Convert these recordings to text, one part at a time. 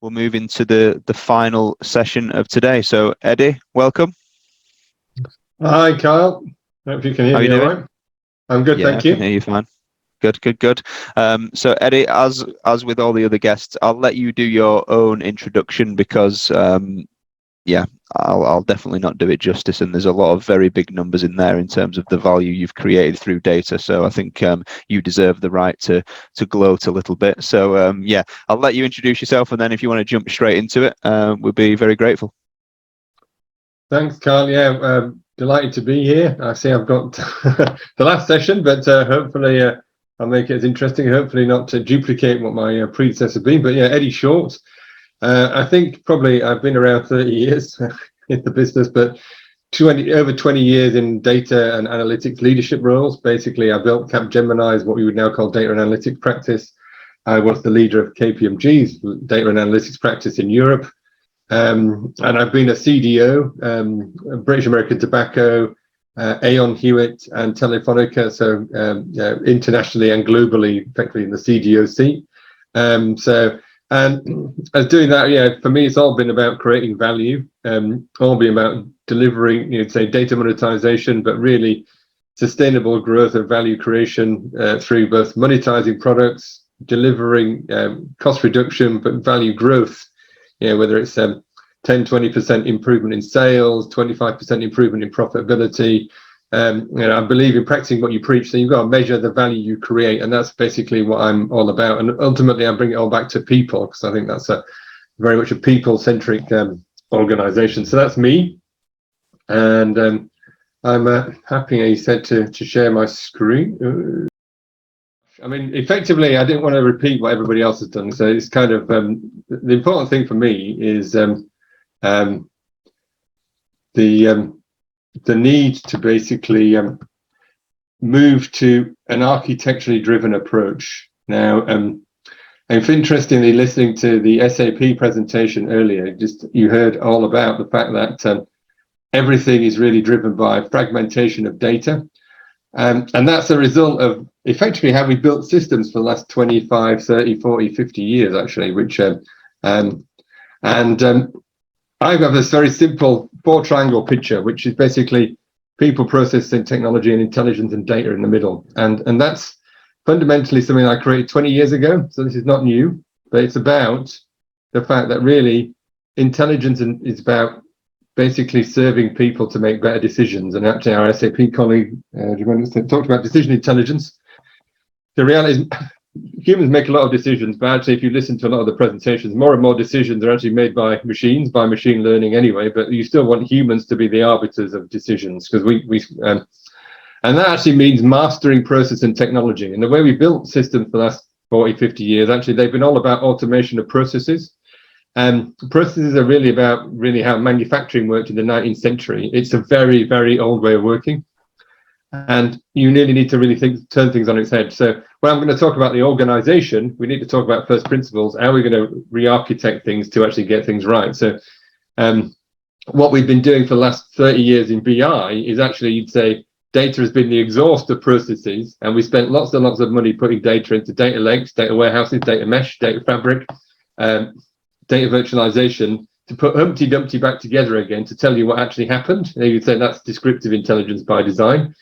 we'll move into the final session of today. So Eddie, welcome. Hi, Kyle. Hope you can hear How are me you all doing? right. I'm good, Yeah, thank I can you. hear you fine. Good. So Eddie, as with all the other guests, I'll let you do your own introduction because yeah, I'll definitely not do it justice, and there's a lot of very big numbers in there in terms of the value you've created through data. So I think you deserve the right to gloat a little bit. So yeah, I'll let you introduce yourself, and then if you want to jump straight into it, we'll be very grateful. Thanks, Kyle. Yeah, delighted to be here. I see I've got the last session, but hopefully I'll make it as interesting. Hopefully not to duplicate what my predecessor been. But yeah, Eddie Short. I think probably I've been around 30 years in the business, but over 20 years in data and analytics leadership roles. Basically, I built Capgemini's what we would now call data and analytics practice. I was the leader of KPMG's data and analytics practice in Europe. And I've been a CDO, British American Tobacco, Aon Hewitt, and Telefonica, so internationally and globally, effectively in the CDO seat. And as doing that, yeah, for me, it's all been about creating value, all been about delivering, say, data monetization, but really sustainable growth and value creation through both monetizing products, delivering cost reduction, but value growth. Whether it's 10-20% improvement in sales, 25% improvement in profitability. I believe in practicing what you preach, so you've got to measure the value you create, and that's basically what I'm all about. And ultimately, I bring it all back to people, because I think that's very much a people-centric organization. So that's me, and I'm happy, as you said, to share my screen. I mean, effectively, I didn't want to repeat what everybody else has done. So it's kind of the important thing for me is the need to basically move to an architecturally driven approach. Now, if interestingly, listening to the SAP presentation earlier, you heard all about the fact that everything is really driven by fragmentation of data. And that's a result of effectively how we built systems for the last 25, 30, 40, 50 years, actually, which I have this very simple 4-triangle picture, which is basically people, process, and technology, and intelligence and data in the middle. And that's fundamentally something I created 20 years ago. So this is not new, but it's about the fact that really intelligence is about basically serving people to make better decisions. And actually our SAP colleague, talked about decision intelligence. The reality is humans make a lot of decisions, but actually if you listen to a lot of the presentations, more and more decisions are actually made by machines, by machine learning anyway, but you still want humans to be the arbiters of decisions, because and that actually means mastering process and technology. And the way we built systems for the last 40, 50 years, actually they've been all about automation of processes. And processes are really about how manufacturing worked in the 19th century. It's a very, very old way of working. And you really need to really turn things on its head. So when I'm going to talk about the organization, we need to talk about first principles. How are we going to re-architect things to actually get things right? So what we've been doing for the last 30 years in BI is actually, you'd say, data has been the exhaust of processes. And we spent lots and lots of money putting data into data lakes, data warehouses, data mesh, data fabric, data virtualization, to put Humpty Dumpty back together again to tell you what actually happened. You'd say that's descriptive intelligence by design.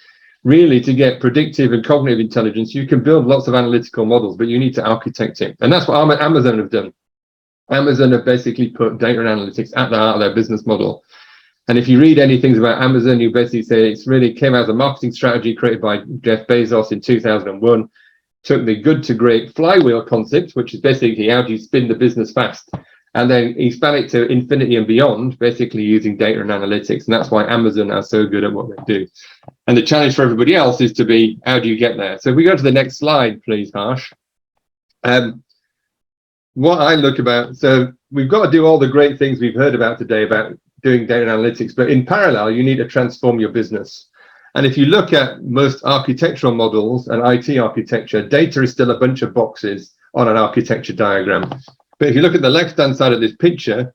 Really, to get predictive and cognitive intelligence, you can build lots of analytical models, but you need to architect it. And that's what Amazon have done. Amazon have basically put data and analytics at the heart of their business model. And if you read anything about Amazon, you basically say it's really came out of a marketing strategy created by Jeff Bezos in 2001, took the good to great flywheel concept, which is basically how do you spin the business fast, and then expand it to infinity and beyond, basically using data and analytics. And that's why Amazon are so good at what they do. And the challenge for everybody else is to be, how do you get there? So if we go to the next slide, please, Harsh. What I look about, so we've got to do all the great things we've heard about today about doing data and analytics, but in parallel, you need to transform your business. And if you look at most architectural models and IT architecture, data is still a bunch of boxes on an architecture diagram. But if you look at the left-hand side of this picture,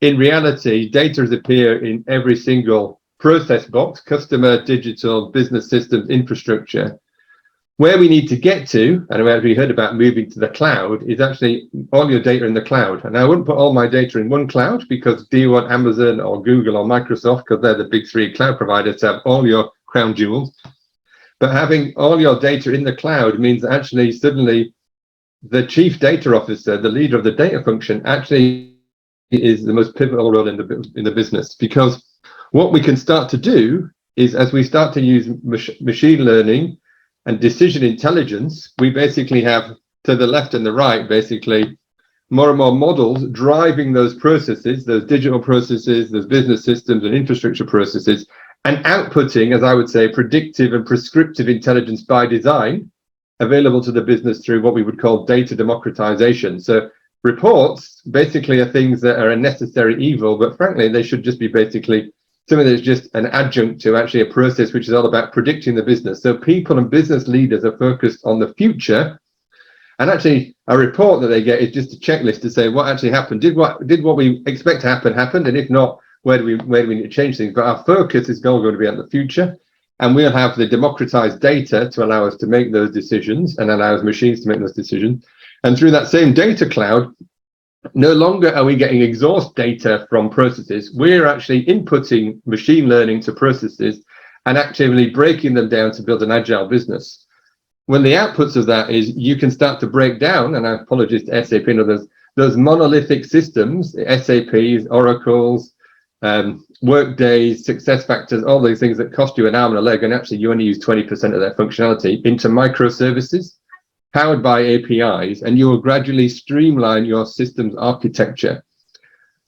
in reality, data appear in every single process box, customer, digital, business systems, infrastructure. Where we need to get to, and as we heard about moving to the cloud, is actually all your data in the cloud. And I wouldn't put all my data in one cloud, because do you want Amazon or Google or Microsoft, because they're the big three cloud providers, to have all your crown jewels. But having all your data in the cloud means that actually suddenly the chief data officer, the leader of the data function, actually is the most pivotal role in the business. Because what we can start to do is, as we start to use machine learning and decision intelligence, we basically have, to the left and the right, basically more and more models driving those processes, those digital processes, those business systems and infrastructure processes, and outputting, as I would say, predictive and prescriptive intelligence by design, available to the business through what we would call data democratization. So reports basically are things that are a necessary evil, but frankly, they should just be basically something that's just an adjunct to actually a process which is all about predicting the business. So people and business leaders are focused on the future, and actually a report that they get is just a checklist to say what actually happened. Did what we expect to happen happened, and if not, where do we need to change things? But our focus is all going to be on the future, and we'll have the democratized data to allow us to make those decisions and allow machines to make those decisions. And through that same data cloud, no longer are we getting exhaust data from processes. We're actually inputting machine learning to processes and actively breaking them down to build an agile business. When the outputs of that is, you can start to break down, and I apologize to SAP and others, those monolithic systems, SAPs, Oracles, Workdays, success factors, all these things that cost you an arm and a leg, and actually you only use 20% of their functionality, into microservices powered by APIs, and you will gradually streamline your systems architecture.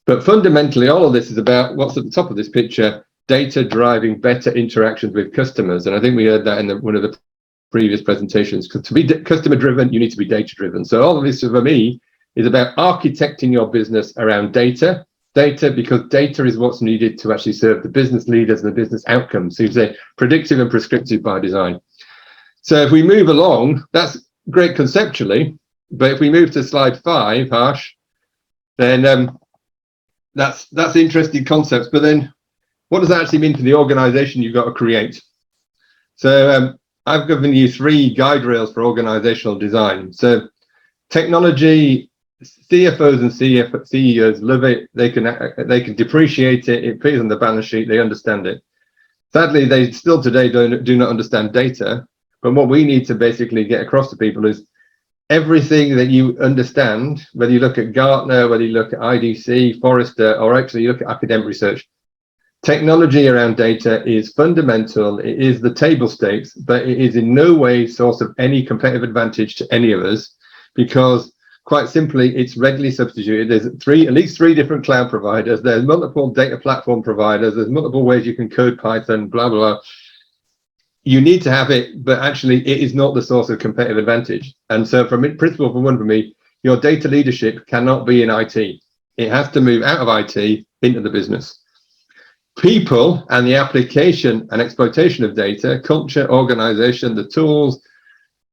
But fundamentally, all of this is about what's at the top of this picture: data driving better interactions with customers. And I think we heard that in one of the previous presentations. To be customer driven, you need to be data driven. So all of this for me is about architecting your business around data, because data is what's needed to actually serve the business leaders and the business outcomes. So you say predictive and prescriptive by design. So if we move along, that's great conceptually, but if we move to slide 5, Harsh, then that's interesting concepts. But then, what does that actually mean for the organization you've got to create? So I've given you 3 guide rails for organizational design. So technology, CFOs and CEOs love it. They can depreciate it. It appears on the balance sheet. They understand it. Sadly, they still today do not understand data. But what we need to basically get across to people is everything that you understand, whether you look at Gartner, whether you look at IDC, Forrester, or actually you look at academic research, technology around data is fundamental. It is the table stakes, but it is in no way source of any competitive advantage to any of us, because quite simply, it's readily substituted. There's at least three different cloud providers. There's multiple data platform providers. There's multiple ways you can code Python, blah, blah, blah. You need to have it, but actually it is not the source of competitive advantage. And so principle for me, your data leadership cannot be in IT. It has to move out of IT into the business. People and the application and exploitation of data, culture, organization, the tools,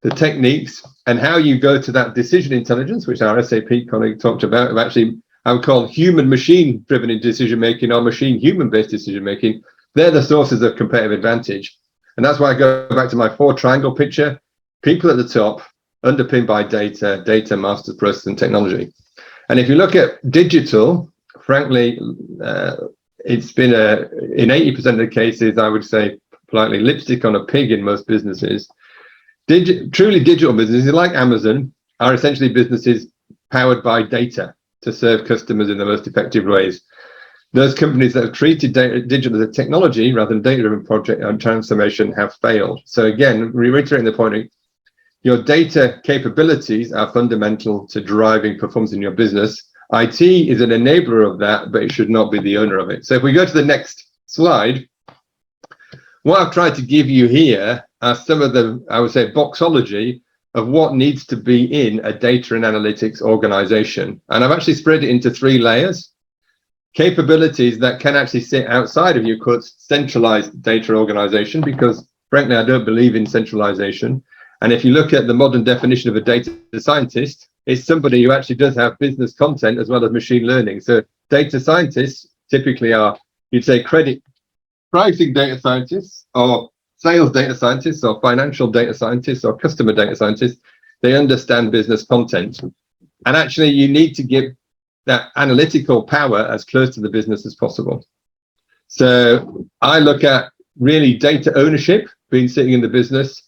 the techniques, and how you go to that decision intelligence, which our SAP colleague talked about, of actually, I would call human machine driven decision making or machine human based decision making. They're the sources of competitive advantage. And that's why I go back to my 4 triangle picture: people at the top, underpinned by data, data, masters, process, and technology. And if you look at digital, frankly, it's been in 80% of the cases, I would say politely, lipstick on a pig in most businesses. Truly digital businesses like Amazon are essentially businesses powered by data to serve customers in the most effective ways. Those companies that have treated digital as a technology rather than data-driven project and transformation have failed. So again, reiterating the point, your data capabilities are fundamental to driving performance in your business. IT is an enabler of that, but it should not be the owner of it. So if we go to the next slide, what I've tried to give you here are some of the, I would say, boxology of what needs to be in a data and analytics organization. And I've actually spread it into 3 layers. Capabilities that can actually sit outside of your centralized data organization, because frankly, I don't believe in centralization. And if you look at the modern definition of a data scientist, it's somebody who actually does have business content as well as machine learning. So data scientists typically are, you'd say, credit pricing data scientists or sales data scientists or financial data scientists or customer data scientists, they understand business content. And actually, you need to give that analytical power as close to the business as possible. So I look at really data ownership being sitting in the business,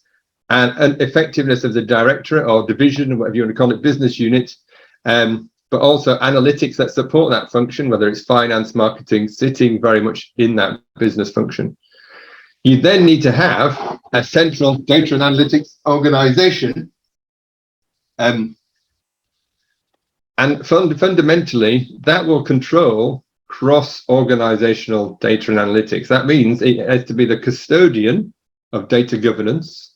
and effectiveness of the directorate or division, whatever you want to call it, business unit, but also analytics that support that function, whether it's finance, marketing, sitting very much in that business function. You then need to have a central data and analytics organization. And fundamentally, that will control cross-organizational data and analytics. That means it has to be the custodian of data governance.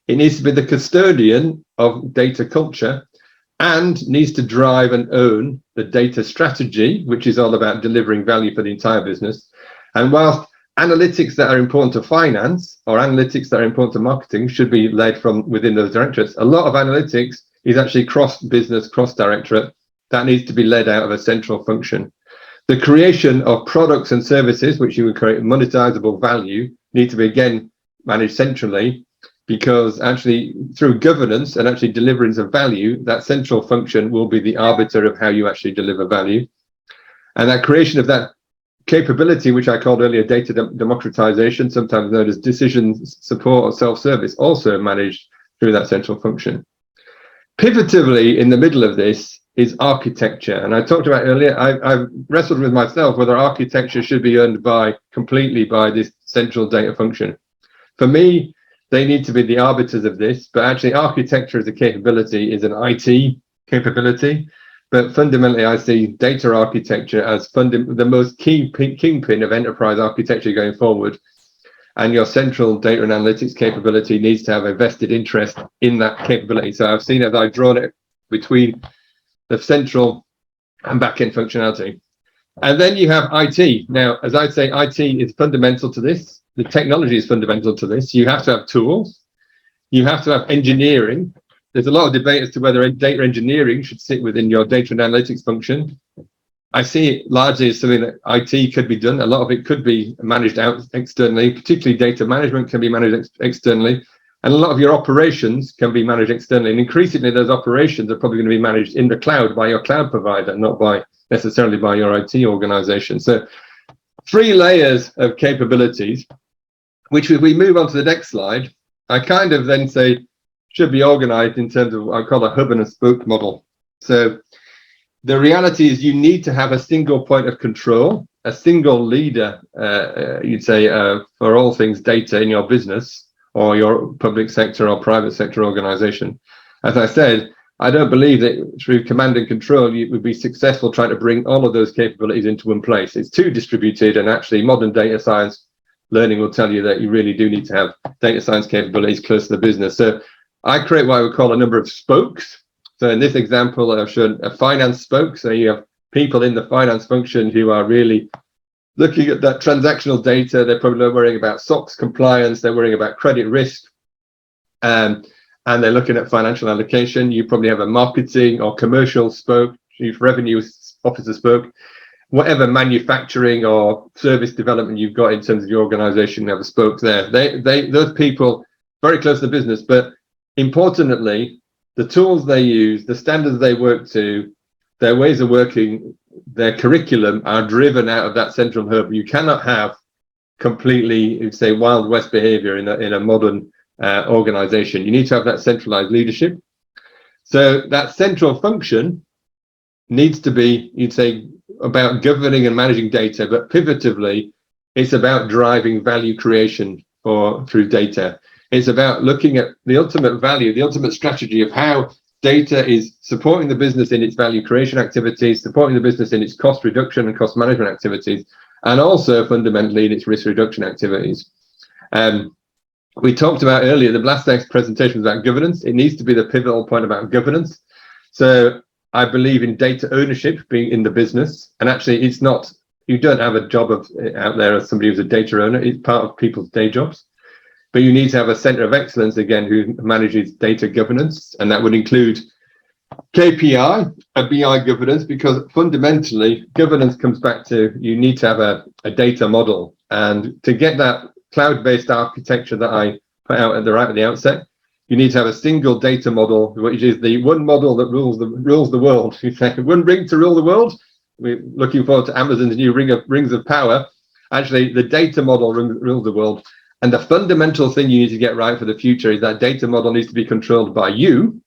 It needs to be the custodian of data culture, and needs to drive and own the data strategy, which is all about delivering value for the entire business. And whilst analytics that are important to finance or analytics that are important to marketing should be led from within those directorates, a lot of analytics is actually cross-business, cross-directorate. That needs to be led out of a central function. The creation of products and services, which you would create monetizable value, need to be again managed centrally, because actually through governance and actually deliverance of value, that central function will be the arbiter of how you actually deliver value. And that creation of that capability, which I called earlier data democratization, sometimes known as decision support or self-service, also managed through that central function. Pivotably in the middle of this is architecture. And I talked about earlier, I've wrestled with myself whether architecture should be owned completely by this central data function. For me, they need to be the arbiters of this, but actually architecture as a capability is an IT capability. But fundamentally, I see data architecture as the most kingpin of enterprise architecture going forward. And your central data and analytics capability needs to have a vested interest in that capability. So I've seen, as I've drawn it, between the central and back-end functionality. And then you have IT. Now, as I say, IT is fundamental to this. The technology is fundamental to this. You have to have tools. You have to have engineering. There's a lot of debate as to whether data engineering should sit within your data and analytics function. I see it largely as something that IT could be done. A lot of it could be managed out externally, particularly data management can be managed externally. And a lot of your operations can be managed externally. And increasingly, those operations are probably going to be managed in the cloud by your cloud provider, not necessarily by your IT organization. So 3 layers of capabilities, which if we move on to the next slide, I kind of then say should be organized in terms of what I call a hub and a spoke model. So the reality is you need to have a single point of control, a single leader, you'd say, for all things data in your business or your public sector or private sector organization. As I said, I don't believe that through command and control you would be successful trying to bring all of those capabilities into one place. It's too distributed, and actually modern data science learning will tell you that you really do need to have data science capabilities close to the business. So I create what I would call a number of spokes. So in this example, I've shown a finance spoke. So you have people in the finance function who are really looking at that transactional data. They're probably worrying about SOX compliance. They're worrying about credit risk. And they're looking at financial allocation. You probably have a marketing or commercial spoke, chief revenue officer spoke, whatever manufacturing or service development you've got in terms of your organization, you have a spoke there. Those people very close to the business, but importantly, the tools they use, the standards they work to, their ways of working, their curriculum are driven out of that central hub. You cannot have completely, you'd say, Wild West behavior in a modern organization. You need to have that centralized leadership. So that central function needs to be, you'd say, about governing and managing data, but pivotively, it's about driving value creation through data. It's about looking at the ultimate value, the ultimate strategy of how data is supporting the business in its value creation activities, supporting the business in its cost reduction and cost management activities, and also fundamentally in its risk reduction activities. We talked about earlier, the last presentation was about governance. It needs to be the pivotal point about governance. So I believe in data ownership being in the business, and actually it's not, you don't have a job out there as somebody who's a data owner. It's part of people's day jobs. But you need to have a center of excellence, again, who manages data governance, and that would include KPI and BI governance, because fundamentally governance comes back to you need to have a data model, and to get that cloud-based architecture that I put out at the outset. You need to have a single data model, which is the one model that rules the world. You say one ring to rule the world. We're looking forward to Amazon's new rings of power. Actually, the data model rules the world. And the fundamental thing you need to get right for the future is that data model needs to be controlled by you,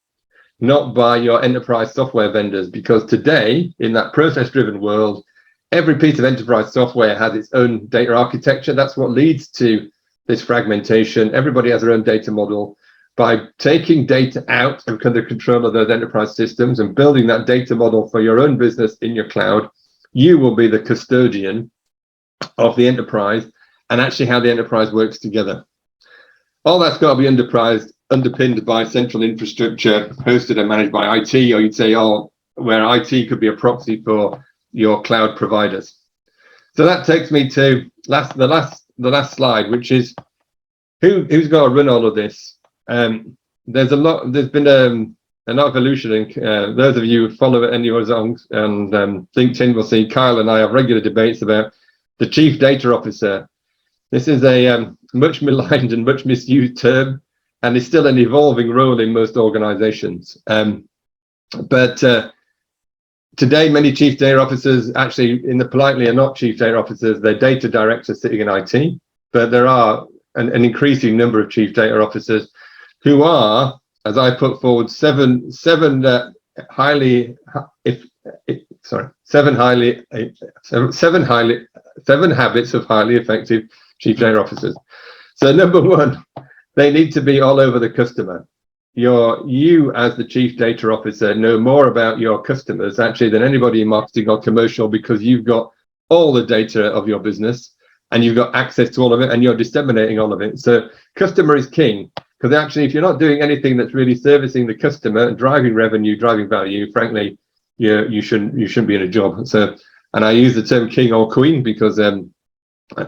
not by your enterprise software vendors. Because today, in that process-driven world, every piece of enterprise software has its own data architecture. That's what leads to this fragmentation. Everybody has their own data model. By taking data out of the control of those enterprise systems and building that data model for your own business in your cloud, you will be the custodian of the enterprise and actually how the enterprise works together. All that's got to be underpinned by central infrastructure hosted and managed by IT, or you'd say, where IT could be a proxy for your cloud providers. So that takes me to the last slide, which is who's got to run all of this. There's been an evolution, and those of you who follow any of us on LinkedIn will see Kyle and I have regular debates about the chief data officer. This is a much maligned and much misused term, and is still an evolving role in most organizations. But today, many chief data officers, actually, politely, are not chief data officers. They're data directors sitting in IT, but there are an increasing number of chief data officers who are, as I put forward, seven habits of highly effective chief data officers. So number one, they need to be all over the customer. You as the chief data officer know more about your customers actually than anybody in marketing or commercial, because you've got all the data of your business and you've got access to all of it and you're disseminating all of it. So customer is king. Because actually, if you're not doing anything that's really servicing the customer and driving revenue, driving value, frankly, you shouldn't be in a job. So, and I use the term king or queen because I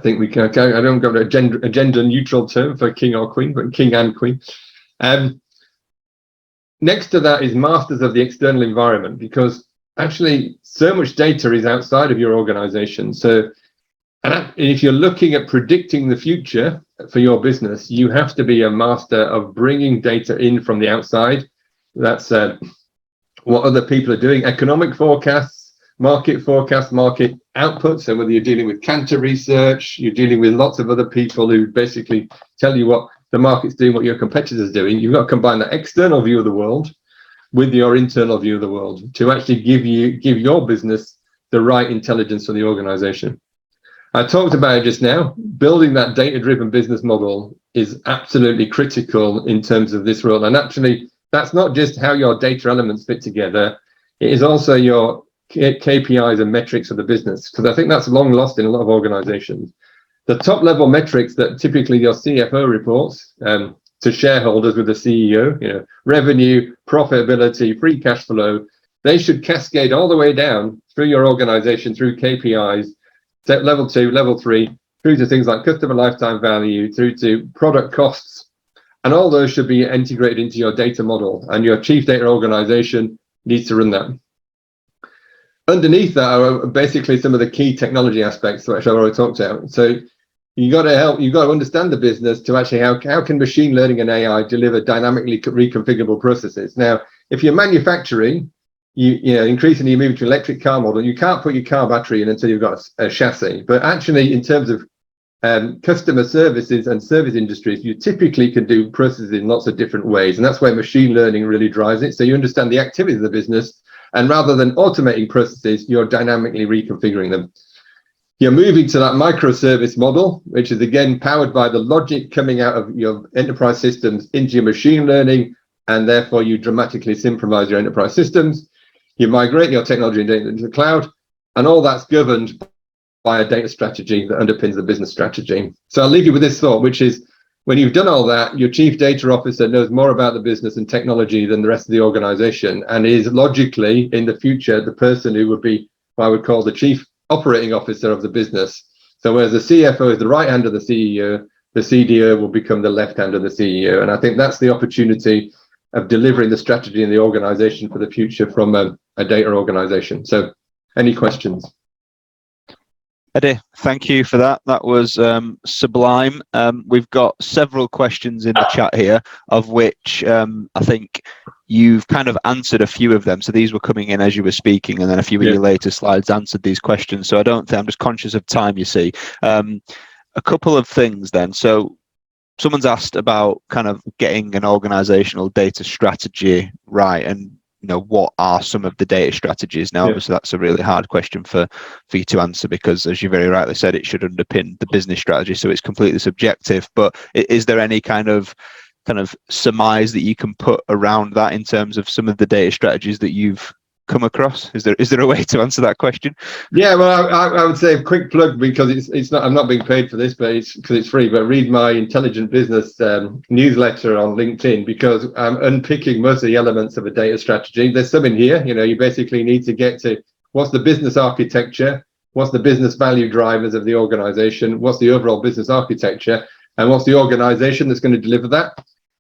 think I don't got a gender neutral term for king or queen, but king and queen. Next to that is masters of the external environment, because actually so much data is outside of your organization. So, and if you're looking at predicting the future for your business, you have to be a master of bringing data in from the outside. That's what other people are doing, economic forecasts, market outputs. So whether you're dealing with Cantor research, you're dealing with lots of other people who basically tell you what the market's doing, what your competitors are doing. You've got to combine that external view of the world with your internal view of the world to actually give your business the right intelligence for the organization. I talked about it just now. Building that data-driven business model is absolutely critical in terms of this role. And actually, that's not just how your data elements fit together. It is also your KPIs and metrics of the business, because I think that's long lost in a lot of organizations. The top-level metrics that typically your CFO reports to shareholders with the CEO, revenue, profitability, free cash flow, they should cascade all the way down through your organization, through KPIs, level 2, level 3, through to things like customer lifetime value, through to product costs. And all those should be integrated into your data model, and your chief data organization needs to run that. Underneath that are basically some of the key technology aspects which I've already talked about. So you've got to understand the business to actually how can machine learning and AI deliver dynamically reconfigurable processes. Now, if you're manufacturing, increasingly you move to electric car model, you can't put your car battery in until you've got a chassis. But actually, in terms of customer services and service industries, you typically can do processes in lots of different ways, and that's where machine learning really drives it. So you understand the activities of the business, and rather than automating processes, you're dynamically reconfiguring them. You're moving to that microservice model, which is again powered by the logic coming out of your enterprise systems into your machine learning, and therefore you dramatically simplify your enterprise systems. You migrate your technology and data into the cloud, and all that's governed by a data strategy that underpins the business strategy. So I'll leave you with this thought, which is when you've done all that, your chief data officer knows more about the business and technology than the rest of the organization, and is logically in the future the person who would be what I would call the chief operating officer of the business. So whereas the CFO is the right hand of the CEO, the CDO will become the left hand of the CEO. And I think that's the opportunity of delivering the strategy in the organization for the future from a data organization. So any questions? Eddie, thank you for that. That was sublime. We've got several questions in the chat here, of which I think you've kind of answered a few of them. So these were coming in as you were speaking, and then a few of your later slides answered these questions. So I don't think, I'm just conscious of time, you see. A couple of things then. So someone's asked about kind of getting an organizational data strategy right, and what are some of the data strategies? Now, obviously, that's a really hard question for you to answer, because, as you very rightly said, it should underpin the business strategy, so it's completely subjective. But is there any kind of surmise that you can put around that in terms of some of the data strategies that you've come across? Is there a way to answer that question? Yeah, well, I would say a quick plug, because it's not, I'm not being paid for this, but it's because it's free. But read my Intelligent Business newsletter on LinkedIn, because I'm unpicking most of the elements of a data strategy. There's some in here. You basically need to get to what's the business architecture, what's the business value drivers of the organization, what's the overall business architecture, and what's the organization that's going to deliver that.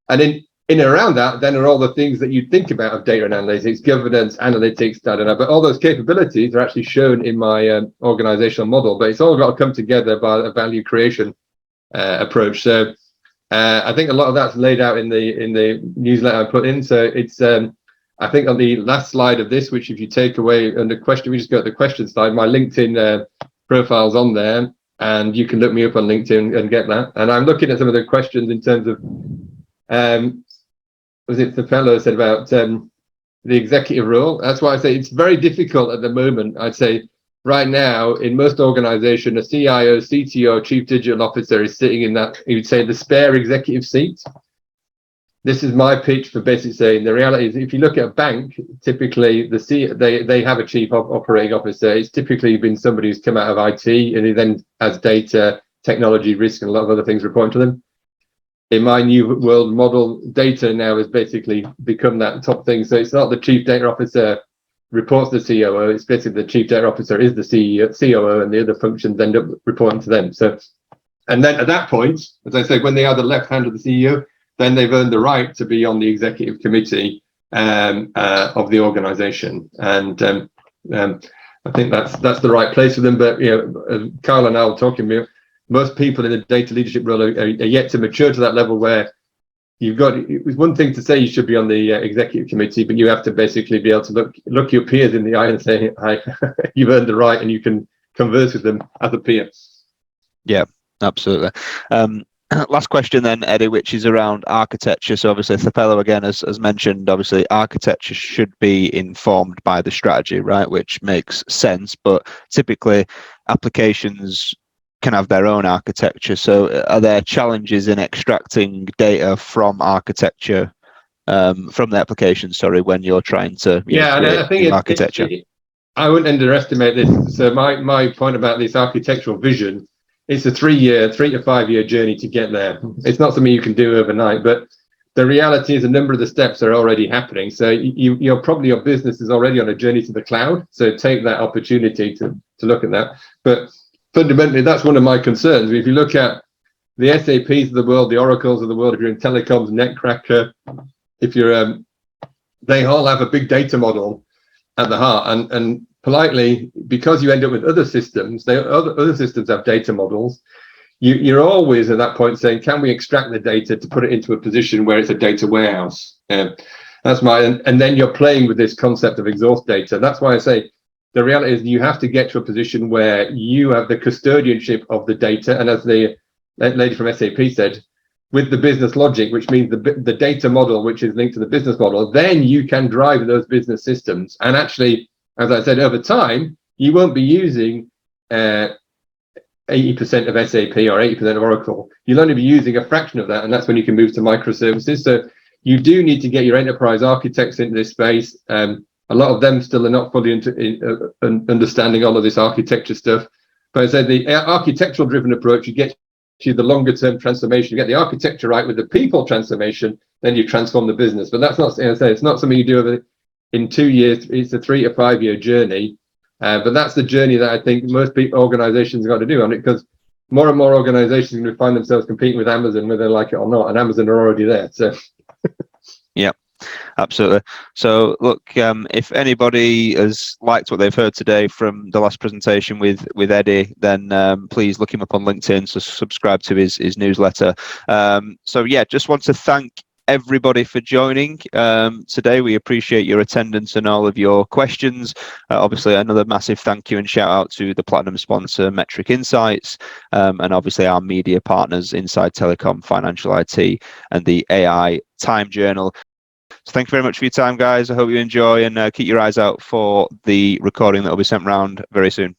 And in and around that, then are all the things that you think about of data and analytics, governance, analytics, but all those capabilities are actually shown in my organizational model. But it's all got to come together by a value creation approach. So I think a lot of that's laid out in the newsletter I put in. So it's I think on the last slide of this, which if you take away under question, we just go to the question slide. My LinkedIn profile's on there, and you can look me up on LinkedIn and get that. And I'm looking at some of the questions in terms of was it the fellow said about the executive role? That's why I say it's very difficult at the moment. I'd say right now in most organizations, a CIO, CTO, chief digital officer is sitting in that, you would say, the spare executive seat. This is my pitch for basically saying the reality is, if you look at a bank, typically they have a chief operating officer. It's typically been somebody who's come out of IT, and he then has data, technology, risk, and a lot of other things reporting to them. In my new world model, data now has basically become that top thing. So it's not the chief data officer reports to the COO. It's basically the chief data officer is the COO, and the other functions end up reporting to them. So, and then at that point, as I said, when they are the left hand of the CEO, then they've earned the right to be on the executive committee of the organization. And I think that's the right place for them. But Carl and I were talking about, most people in the data leadership role are yet to mature to that level where you've got, it's one thing to say you should be on the executive committee, but you have to basically be able to look your peers in the eye and say, you've earned the right, and you can converse with them as a peer. Yeah, absolutely. Last question then, Eddie, which is around architecture. So obviously Thapelo again has mentioned, obviously architecture should be informed by the strategy, right? Which makes sense, but typically applications can have their own architecture. So are there challenges in extracting data from architecture, from the application, when you're trying to I think architecture? I wouldn't underestimate this. So my point about this architectural vision, it's a 3 to 5 year journey to get there. It's not something you can do overnight, but the reality is a number of the steps are already happening. So your business is already on a journey to the cloud. So take that opportunity to look at that. But fundamentally, that's one of my concerns. If you look at the SAPs of the world, the Oracles of the world, if you're in telecoms, Netcracker, if you're, they all have a big data model at the heart. And politely, because you end up with other systems, other systems have data models. You're always at that point saying, can we extract the data to put it into a position where it's a data warehouse? That's and then you're playing with this concept of exhaust data. That's why I say, the reality is you have to get to a position where you have the custodianship of the data. And as the lady from SAP said, with the business logic, which means the data model, which is linked to the business model, then you can drive those business systems. And actually, as I said, over time, you won't be using 80% of SAP or 80% of Oracle. You'll only be using a fraction of that. And that's when you can move to microservices. So you do need to get your enterprise architects into this space. A lot of them still are not fully into understanding all of this architecture stuff. But I said the architectural driven approach, you get to the longer term transformation. You get the architecture right with the people transformation, then you transform the business. But that's not, as I say, it's not something you do in 2 years. It's a 3 to 5 year journey. But that's the journey that I think most organizations have got to do on it, because more and more organizations are going to find themselves competing with Amazon, whether they like it or not. And Amazon are already there. So. Yeah. Absolutely. So look, if anybody has liked what they've heard today from the last presentation with Eddie, then please look him up on LinkedIn, so subscribe to his newsletter. So yeah, just want to thank everybody for joining today. We appreciate your attendance and all of your questions. Obviously, another massive thank you and shout out to the platinum sponsor Metric Insights, and obviously our media partners Inside Telecom, Financial IT, and the AI Time Journal. So thank you very much for your time, guys. I hope you enjoy, and keep your eyes out for the recording that will be sent around very soon.